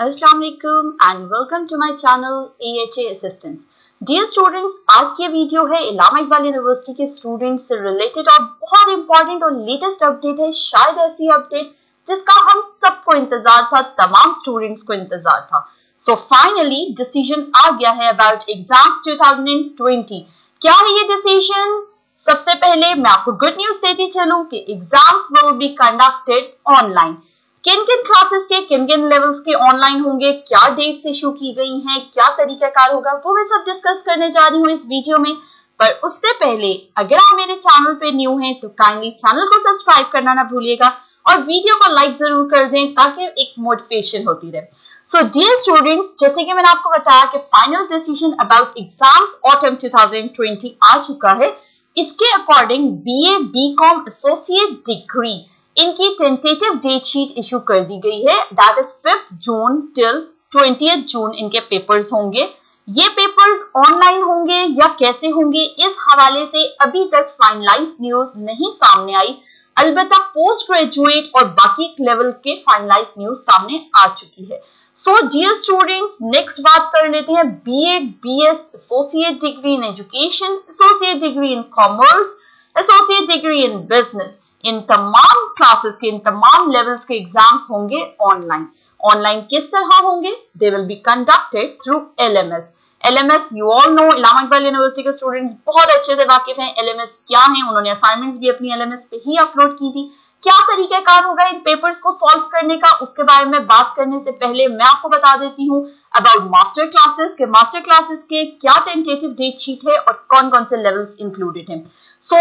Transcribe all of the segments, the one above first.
Assalamu alaikum and welcome to my channel AHA Assistance. Dear students, आज की video है इलामा Iqbal university के students से रिलेटेड और बहुत इंपॉर्टेंट और लेटेस्ट अपडेट है, शायद ऐसी अपडेट जिसका हम सबको इंतजार था, तमाम स्टूडेंट्स को इंतजार था. सो फाइनली डिसीजन आ गया है अबाउट एग्जाम्स 2020. क्या है ये डिसीजन? सबसे पहले मैं आपको गुड न्यूज देती चलूं कि exams will be conducted online. किन किन क्लासेस के किन किन लेवल्स के ऑनलाइन होंगे, क्या डेट्स इशू की गई हैं, क्या तरीकाकार होगा, वो मैं सब डिस्कस करने जा रही हूँ इस वीडियो में. पर उससे पहले अगर आप मेरे चैनल पे न्यू हैं तो काइंडली चैनल को सब्सक्राइब करना ना भूलिएगा और वीडियो को लाइक जरूर कर दें ताकि एक मोटिवेशन होती रहे. सो डियर स्टूडेंट्स, जैसे कि मैंने आपको बताया कि final decision about exams autumn 2020 आ चुका है. इसके according BA B Com associate degree इनकी टेंटेटिव डेट शीट इशू कर दी गई है. That is 5th June till 20th June इनके पेपर्स होंगे. ये पेपर्स ऑनलाइन होंगे या कैसे होंगे, इस हवाले से अभी तक फाइनलाइज न्यूज नहीं सामने आई. अलबत्ता पोस्ट ग्रेजुएट और बाकी लेवल के फाइनलाइज न्यूज सामने आ चुकी है. सो डियर स्टूडेंट्स, नेक्स्ट बात कर लेते हैं B.ED, BS, associate degree in education, associate degree in commerce, associate degree in business. इन तमाम क्लासेस के इन तमाम लेवल्स के एग्जाम्स होंगे ऑनलाइन. ऑनलाइन किस तरह होंगे? They will be conducted through LMS. LMS you all know, Allama Iqbal university के स्टूडेंट्स बहुत अच्छे से वाकिफ हैं LMS क्या है. उन्होंने असाइनमेंट्स भी अपनी LMS पे ही अपलोड की थी. क्या तरीकाकार होगा इन पेपर्स को सॉल्व करने का, उसके बारे में बात करने से पहले मैं आपको बता देती हूँ अबाउट मास्टर क्लासेस के मास्टर क्लासेस के क्या टेंटेटिव डेट शीट है और कौन कौन से लेवल्स इंक्लूडेड हैं. सो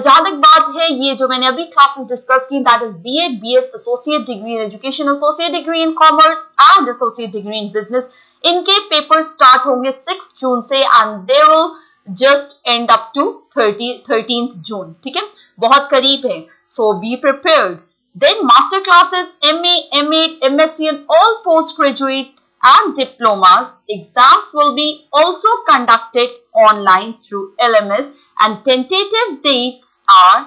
जहां तक बात है, ये जो मैंने अभी क्लासेस डिस्कस की, that is B.ED, BS, associate degree in education, associate degree in commerce and associate degree in business. इनके पेपर स्टार्ट होंगे 6 जून से and they will just end up to 13th June. ठीक है, बहुत करीब है. So be prepared. Then master classes, MA, M.ED, MSc and all postgraduate and diplomas exams will be also conducted online through LMS and tentative dates are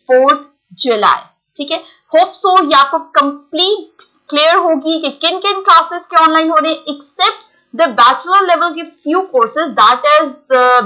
4th July. ठीक है, hope so ये आपको complete clear होगी कि किन किन classes के online हो रहे हैं except the bachelor level के few courses that is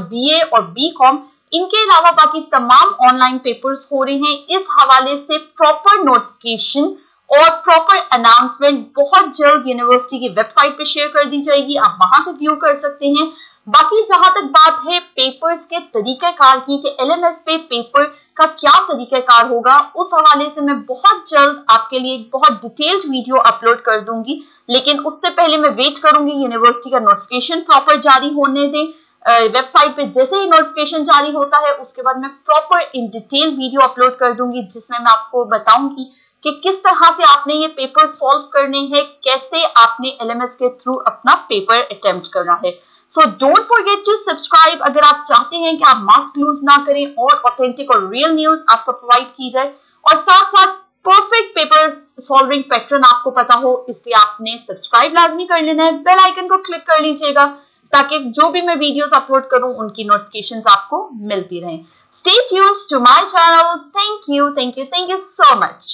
BA और BCom. इनके अलावा बाकी तमाम ऑनलाइन पेपर्स हो रहे हैं. इस हवाले से प्रॉपर नोटिफिकेशन और प्रॉपर अनाउंसमेंट बहुत जल्द यूनिवर्सिटी की वेबसाइट पे शेयर कर दी जाएगी. आप वहां से व्यू कर सकते हैं. बाकी जहां तक बात है पेपर्स के तरीकाकार की कि LMS पे पेपर का क्या तरीकाकार होगा, उस हवाले से मैं बहुत जल्द आपके लिए बहुत डिटेल्ड वीडियो अपलोड कर दूंगी. लेकिन उससे पहले मैं वेट करूंगी यूनिवर्सिटी का नोटिफिकेशन प्रॉपर जारी होने दें. वेबसाइट पे जैसे ही नोटिफिकेशन जारी होता है उसके बाद मैं proper in detail video upload कर दूंगी जिसमें मैं आपको बताऊंगी कि किस तरह से आपने ये पेपर सॉल्व करने हैं, कैसे आपने LMS के थ्रू अपना पेपर अटेम्प्ट करना है. So don't forget to subscribe अगर आप चाहते हैं कि आप मार्क्स लूज ना करें और ऑथेंटिक और रियल न्यूज आपको प्रोवाइड की जाए और साथ साथ परफेक्ट पेपर सॉल्विंग पैटर्न आपको पता हो. इसलिए आपने सब्सक्राइब लाजमी कर लेना है, बेल आइकन को क्लिक कर लीजिएगा ताकि जो भी मैं वीडियोस अपलोड करूं उनकी नोटिफिकेशंस आपको मिलती रहें. Stay tuned to my channel. Thank you so much.